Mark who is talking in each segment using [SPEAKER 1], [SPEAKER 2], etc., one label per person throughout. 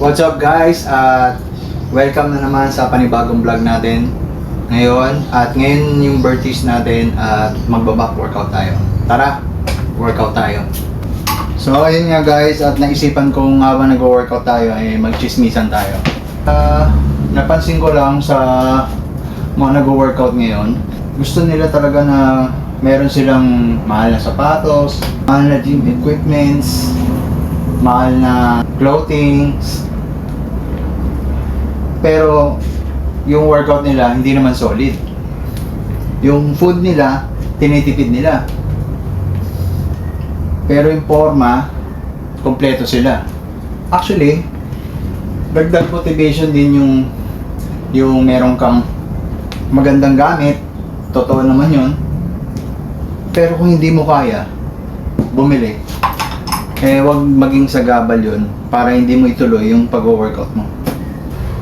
[SPEAKER 1] What's up guys? At welcome na naman sa panibagong vlog natin ngayon. At ngayon yung birthdays natin at magbaback workout tayo. Tara, workout tayo. So ayun nga guys, at naisipan kong habang nag-workout tayo ay magchismisan tayo. Napansin ko lang sa mga nag-workout ngayon, gusto nila talaga na meron silang mahal na sapatos, mahal na gym equipments, mahal na clothing. Pero yung workout nila hindi naman solid. Yung food nila tinitipid nila. Pero yung forma kompleto sila. Actually, dagdag motivation din yung meron kang magandang gamit. Totoo naman yun. Pero kung hindi mo kaya bumili, wag maging sagabal yun para hindi mo ituloy yung pag-workout mo.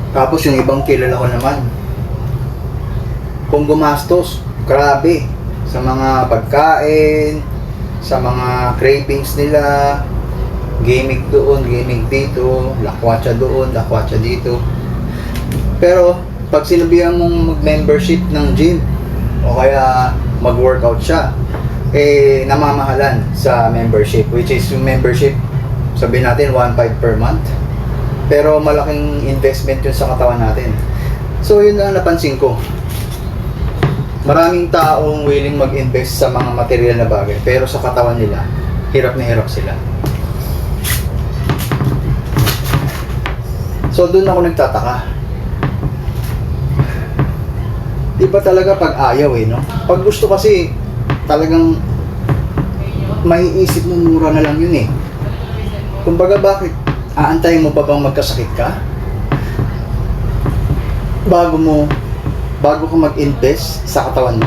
[SPEAKER 1] Tapos yung ibang kilala ko naman, kung gumastos, grabe, sa mga pagkain, sa mga cravings nila, gaming doon, gaming dito, lakwatsa doon, lakwatsa dito. Pero, pag sinabihan mong mag-membership ng gym, o kaya mag-workout siya, namamahalan sa membership, which is yung membership, sabihin natin 1.5 per month. Pero malaking investment yun sa katawan natin. So yun ang napansin ko. Maraming taong willing mag-invest sa mga material na bagay, pero sa katawan nila, hirap na hirap sila. So doon ako nagtataka. Di ba talaga pag ayaw no? Pag gusto kasi, talagang maiisip mo mura na lang yun Kumbaga bakit? Aantayin mo pa bang magkasakit ka? Bago ka mag-invest sa katawan mo?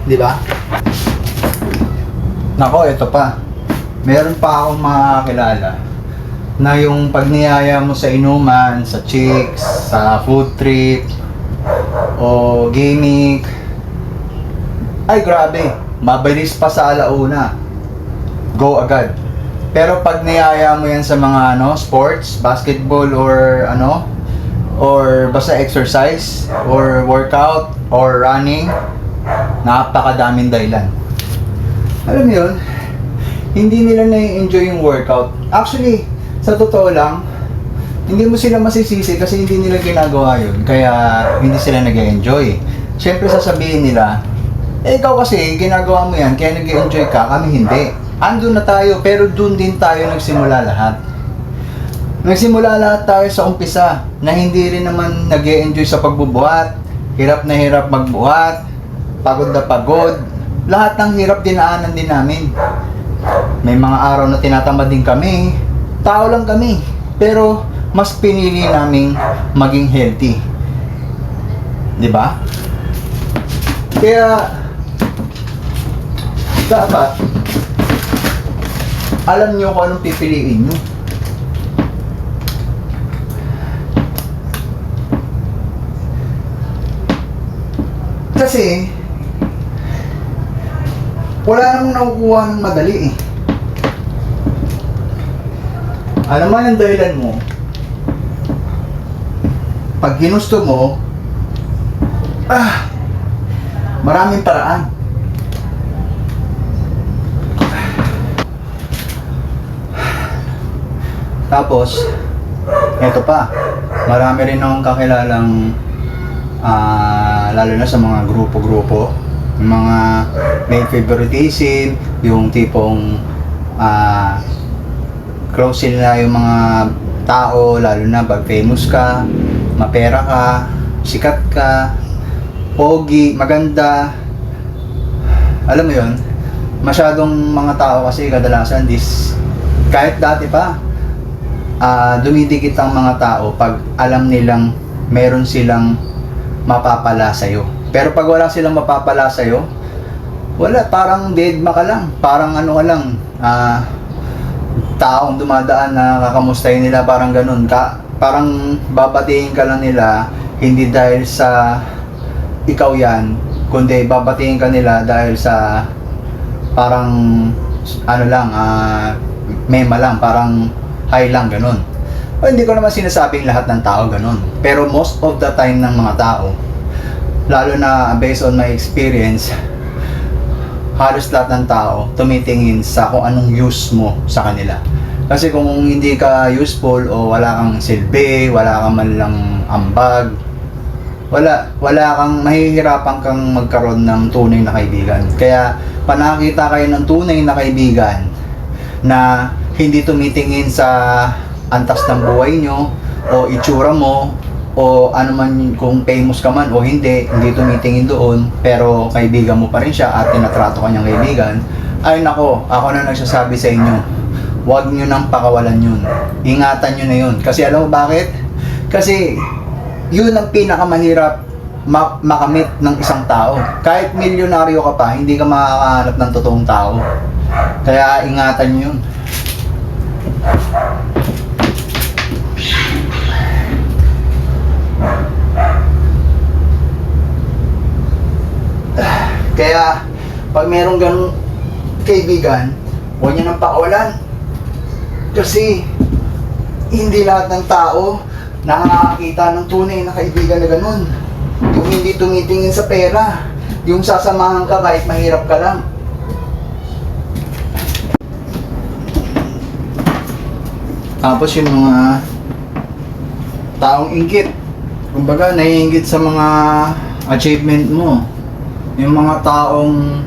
[SPEAKER 1] Di ba? Nako, ito pa. Meron pa akong makakilala na yung pag niyaya mo sa inuman, sa chicks, sa food trip, o gaming, ay grabe, mabilis pa sa alauna. Go agad. Pero pag niyaya mo yan sa mga sports, basketball or basta exercise or workout or running, napakadaming dahilan. Alam mo yun, hindi nila na-enjoy yung workout. Actually, sa totoo lang, hindi mo sila masisisi kasi hindi nila ginagawa yun. Kaya hindi sila nag-enjoy. Siyempre sasabihin nila, ikaw kasi ginagawa mo yan kaya nag-enjoy ka, kami hindi. Andun na tayo, pero dun din tayo nagsimula lahat. Nagsimula lahat tayo sa umpisa na hindi rin naman nag-enjoy sa pagbubuhat. Hirap na hirap magbuhat, pagod na pagod. Lahat ng hirap dinaanan din namin. May mga araw na tinatamad din kami. Tao lang kami. Pero mas pinili naming maging healthy. Di ba? Kaya dapat alam nyo kung anong pipiliin nyo. Kasi wala namang nakukuha ng madali Alam mo ang dahilan mo, pag ginusto mo, maraming paraan. Tapos, eto pa, marami rin akong kakilalang lalo na sa mga grupo-grupo, mga may favoritism, yung tipong close sila yung mga tao, lalo na pag famous ka, mapera ka, sikat ka, pogi, maganda. Alam mo yun, masyadong mga tao kasi kadalasan kahit dati pa, dumidikit ang mga tao pag alam nilang meron silang mapapala sa'yo. Pero pag wala silang mapapala sa'yo, wala, parang deadma ka lang. Parang ka lang, taong dumadaan na kakamustahin nila, parang ganun. Parang babatiin ka lang nila, hindi dahil sa ikaw yan, kundi babatiin ka nila dahil sa parang ano lang, mema lang, parang high lang, ganun. O, hindi ko naman sinasabing lahat ng tao ganun, pero most of the time ng mga tao, lalo na based on my experience, halos lahat ng tao tumitingin sa kung anong use mo sa kanila. Kasi kung hindi ka useful o wala kang silbi, wala kang man lang ambag, wala kang, mahihirapan kang magkaroon ng tunay na kaibigan. Kaya panakita kayo ng tunay na kaibigan na hindi tumitingin sa antas ng buhay nyo o itsura mo o ano man, kung famous ka man o hindi tumitingin doon, pero kaibigan mo pa rin siya at tinatrato ka niyang kaibigan. Ay nako, ako na nagsasabi sa inyo, huwag nyo nang pakawalan yun. Ingatan nyo na yun. Kasi alam mo bakit? Kasi yun ang pinakamahirap makamit ng isang tao. Kahit milyonaryo ka pa, hindi ka makakahanap ng totoong tao. Kaya ingatan nyo yun. Kaya pag merong ganung kaibigan, huwag nyo nang pakawalan. Kasi hindi lahat ng tao nakakakita ng tunay na kaibigan na ganun. Yung hindi tumitingin sa pera, yung sasamahan ka kahit mahirap ka lang. Tapos yung mga taong inggit, kumbaga naiinggit sa mga achievement mo. Yung mga taong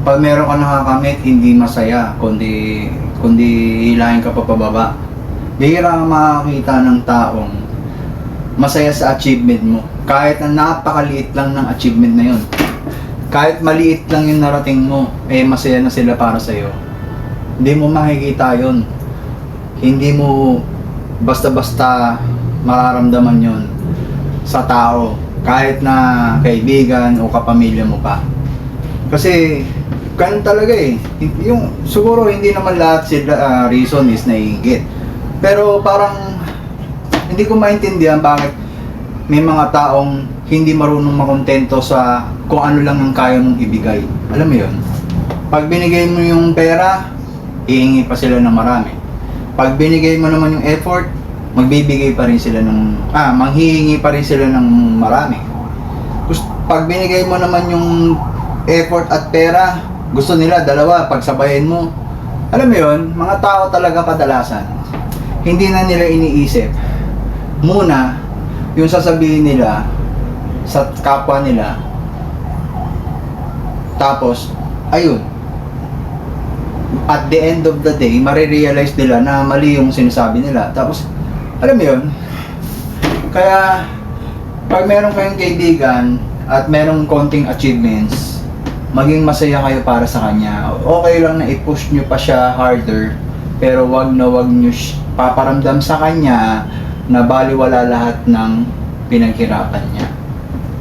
[SPEAKER 1] pag meron ka nakakamit, hindi masaya, kundi hilahin ka pa pababa. Bihira kang makakita ng taong masaya sa achievement mo. Kahit na napakaliit lang ng achievement na yun. Kahit maliit lang yung narating mo, masaya na sila para sa'yo. Hindi mo makikita yun. Hindi mo basta-basta mararamdaman yun sa tao. Kahit na kaibigan o kapamilya mo pa. Kasi ganun talaga yung siguro hindi naman lahat sila reason is naiinggit, pero parang hindi ko maintindihan bakit may mga taong hindi marunong makontento sa kung ano lang ang kaya mong ibigay. Alam mo yun, pag binigay mo yung pera, ihingi pa sila ng marami. Pag binigay mo naman yung effort, magbibigay pa rin sila ng manghihingi pa rin sila ng marami. Pag binigay mo naman yung effort at pera, gusto nila dalawa, pagsabayin mo. Alam mo yun, mga tao talaga kadalasan, hindi na nila iniisip muna yung sasabihin nila sa kapwa nila. Tapos, ayun, at the end of the day, marirealize nila na mali yung sinasabi nila. Tapos, alam mo yun, kaya pag meron kayong kaibigan at merong konting achievements, maging masaya kayo para sa kanya. Okay lang na i-push nyo pa siya harder, pero wag nyo paparamdam sa kanya na baliwala lahat ng pinaghirapan niya.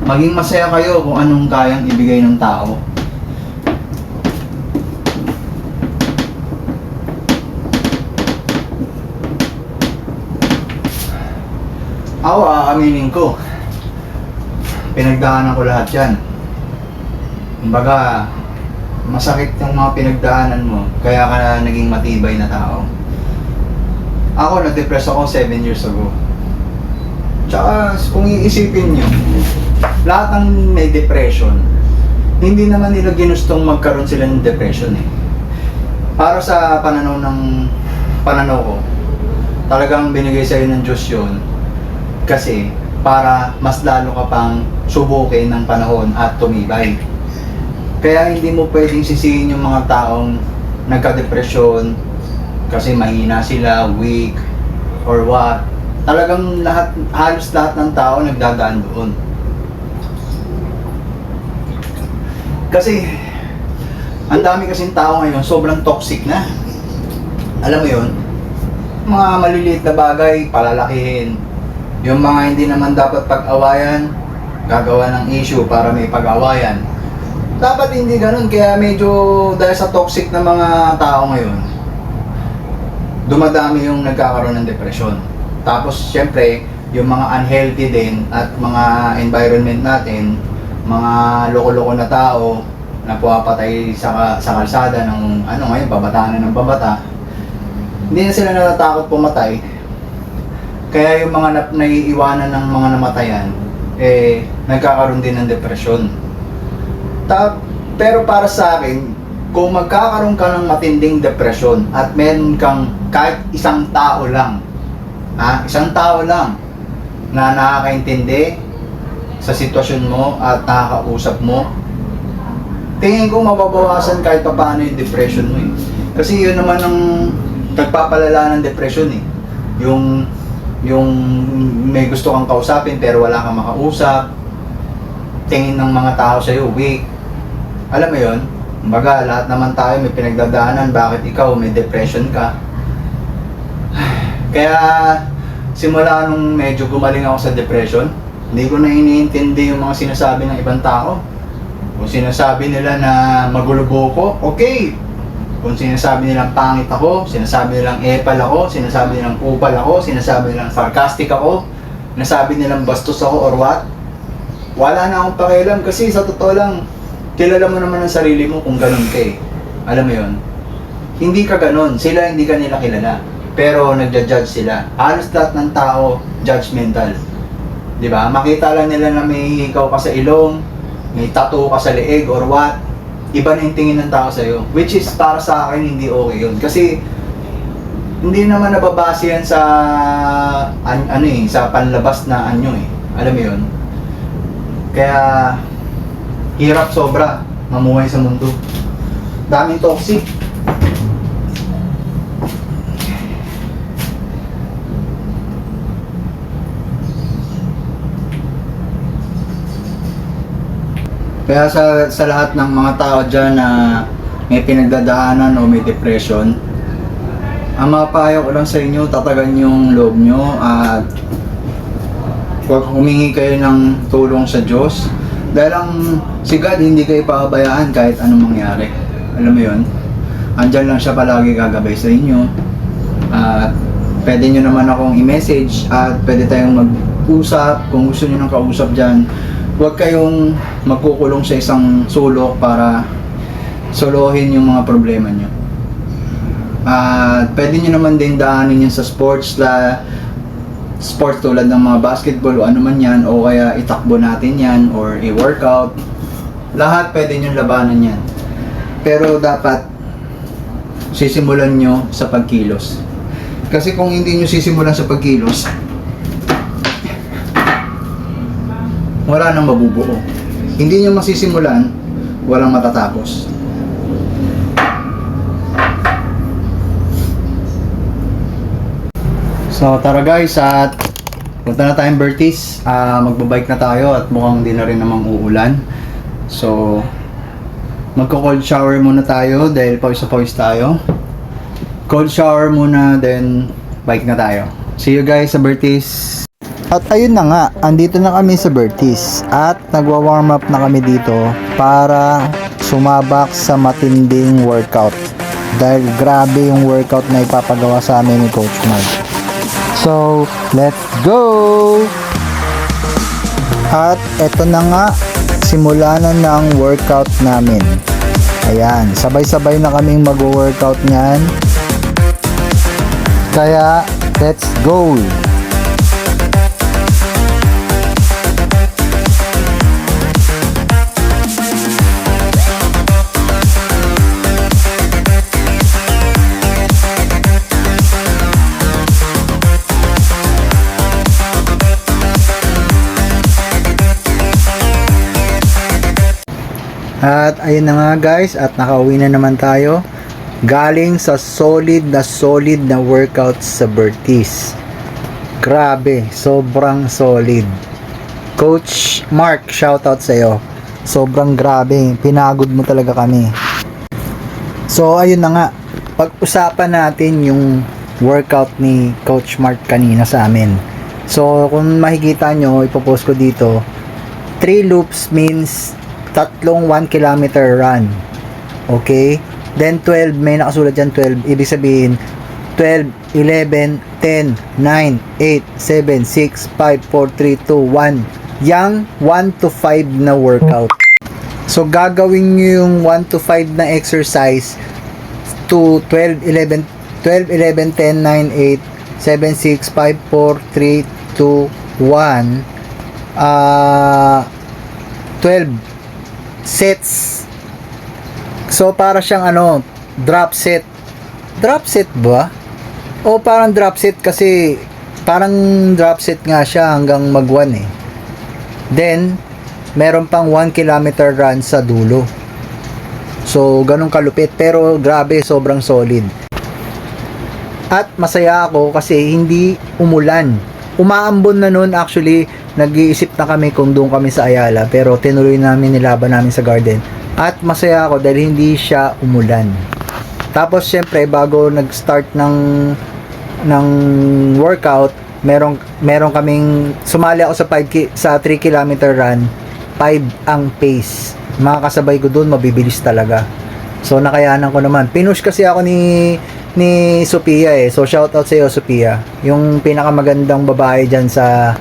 [SPEAKER 1] Maging masaya kayo kung anong kayang ibigay ng tao. Ako, aaminin ko, pinagdaanan ko lahat yan. Kumbaga, masakit yung mga pinagdaanan mo, kaya ka na naging matibay na tao. Ako, na-depress ako 7 years ago. Tsaka, kung iisipin nyo, lahat ng may depression, hindi naman nila ginustong magkaroon sila ng depression Para sa pananaw ko, talagang binigay sa'yo ng Diyos yun, kasi para mas lalo ka pang subukin ng panahon at tumibay. Kaya hindi mo pwedeng sisihin yung mga taong nagka-depresyon kasi mahina sila, weak, or what. Talagang halos lahat ng tao nagdadaan doon. Kasi, ang dami kasing tao ngayon, sobrang toxic na. Alam mo yun? Mga maliliit na bagay, palalakihin. Yung mga hindi naman dapat pag-awayan, gagawa ng issue para may pag-awayan. Dapat hindi ganun, kaya medyo dahil sa toxic na mga tao ngayon, dumadami yung nagkakaroon ng depression. Tapos syempre, yung mga unhealthy din at mga environment natin, mga loko-loko na tao na pumapatay sa kalsada ng ngayon, babataan na ng babata. Hindi na sila natatakot pumatay. Kaya yung mga naiiwanan ng mga namatayan, nagkakaroon din ng depresyon. Pero para sa akin, kung magkakaroon ka ng matinding depresyon at meron kang kahit isang tao lang na nakakaintindi sa sitwasyon mo at nakakausap mo, tingin ko mababawasan kahit paano yung depression mo Kasi yun naman ang nagpapalala ng depression Yung may gusto kang kausapin pero wala kang makausap, tingin ng mga tao sa'yo weak. Alam mo yun? Kumbaga, lahat naman tayo may pinagdadaanan, bakit ikaw may depression ka? Kaya simula nung medyo gumaling ako sa depression, hindi ko na iniintindi yung mga sinasabi ng ibang tao. Kung sinasabi nila na magulubo ko, okay. Kung sinasabi nilang pangit ako, sinasabi nilang epal ako, sinasabi nilang kupal ako, sinasabi nilang sarcastic ako, sinasabi nilang bastos ako or what, wala na akong pakialam kasi sa totoo lang, kilala mo naman ang sarili mo kung ganun ka Alam mo yun? Hindi ka ganun. Sila hindi ka nila kilala. Pero nagja-judge sila. Halos lahat ng tao, judgmental. Diba? Makita lang nila na may hikaw ka sa ilong, may tattoo ka sa leeg or what, iba na yung tingin ng tao sa'yo. Which is para sa akin hindi okay yun. Kasi hindi naman nababase yan sa sa panlabas na Alam mo yun? Kaya hirap sobra mamuhay sa mundo. Daming toxic. Kaya sa lahat ng mga tao dyan na may pinagdadaanan o may depression, ang mga payo ko lang sa inyo, tatagan yung loob nyo at huwag humingi kayo ng tulong sa Diyos. Dahil si God hindi kayo pababayaan kahit anong mangyari. Alam mo yun? Andyan lang siya palagi gagabay sa inyo. At pwede nyo naman akong i-message at pwede tayong mag-usap. Kung gusto nyo ng kausap dyan, huwag kayong magkukulong sa isang sulok para solohin yung mga problema nyo. At pwede nyo naman din daanin yan sa sports tulad ng mga basketball o ano man yan, o kaya itakbo natin yan or i-workout. Lahat pwede nyo labanan yan. Pero dapat sisimulan nyo sa pagkilos. Kasi kung hindi nyo sisimulan sa pagkilos, wala nang mabubuo. Hindi nyo masisimulan, walang matatapos. So tara guys, at punta na tayong Bertis. Magbabike na tayo at mukhang di na rin namang uulan. So magko-cold shower muna tayo dahil pawis tayo. Cold shower muna, then bike na tayo. See you guys sa Bertis. At ayun na nga, andito na kami sa Bertis at nagwa-warm up na kami dito para sumabak sa matinding workout. Dahil grabe yung workout na ipapagawa sa amin ni Coach Mark. So, let's go! At eto na nga, simula na ng workout namin. Ayan, sabay-sabay na kaming mag-workout niyan. Kaya, let's go! At ayun na nga guys, at nakauwi na naman tayo galing sa solid na workout sa Bertis. Grabe, sobrang solid. Coach Mark, shoutout sa iyo. Sobrang grabe, pinagod mo talaga kami. So ayun na nga, pag-usapan natin yung workout ni Coach Mark kanina sa amin. So kung makikita nyo, ipopost ko dito, 3 loops means tatlong 1 kilometer run. Okay? Then 12, may nakasulat dyan 12. Ibig sabihin, 12, 11, 10, 9, 8, 7, 6, 5, 4, 3, 2, 1. yung 1 to 5 na workout. So, gagawin nyo yung 1 to 5 na exercise to 12, 11, 12, 11, 10, 9, 8, 7, 6, 5, 4, 3, 2, 1, 12 sets. So, para siyang drop set. Drop set ba? O parang drop set kasi parang drop set nga siya hanggang mag 1 eh. Then, meron pang 1 kilometer run sa dulo. So, ganun kalupit. Pero, grabe, sobrang solid. At masaya ako kasi hindi umulan. Umaambon na nun actually. Nag-iisip na kami kung doon kami sa Ayala. Pero, tinuloy namin, nilaban namin sa garden. At masaya ako dahil hindi siya umulan. Tapos, syempre, bago nag-start ng workout, meron kaming sumali ako sa 3 kilometer run. 5 ang pace. Mga kasabay ko doon, mabibilis talaga. So, nakayanan ko naman. Pinush kasi ako ni Sophia eh. So, shout out sa iyo, Sophia. Yung pinakamagandang babae dyan sa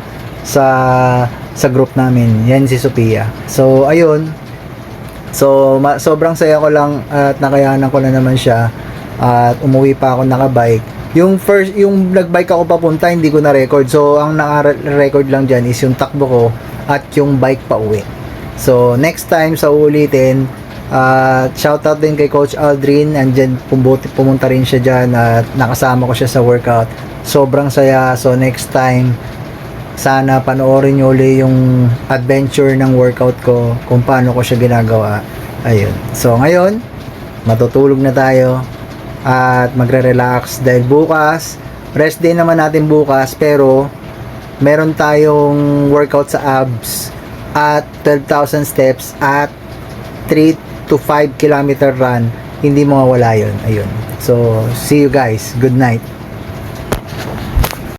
[SPEAKER 1] group namin. Yan si Sophia. So, ayun. So, sobrang saya ko lang at nakayanan ko na naman siya. At umuwi pa ako nakabike. Yung nagbike ako papunta, hindi ko na record. So, ang naka-record lang dyan is yung takbo ko at yung bike pa uwi. So, next time sa ulitin, shoutout din kay Coach Aldrin. Andyan, pumunta rin siya dyan at nakasama ko siya sa workout. Sobrang saya. So, next time, sana panoorin nyo ulit yung adventure ng workout ko, kung paano ko siya ginagawa. Ayun. So, ngayon, matutulog na tayo at magre-relax dahil bukas, rest day naman natin bukas, pero meron tayong workout sa abs at 12,000 steps at 3 to 5 kilometer run. Hindi mawawala yun. Ayun. So, see you guys. Good night.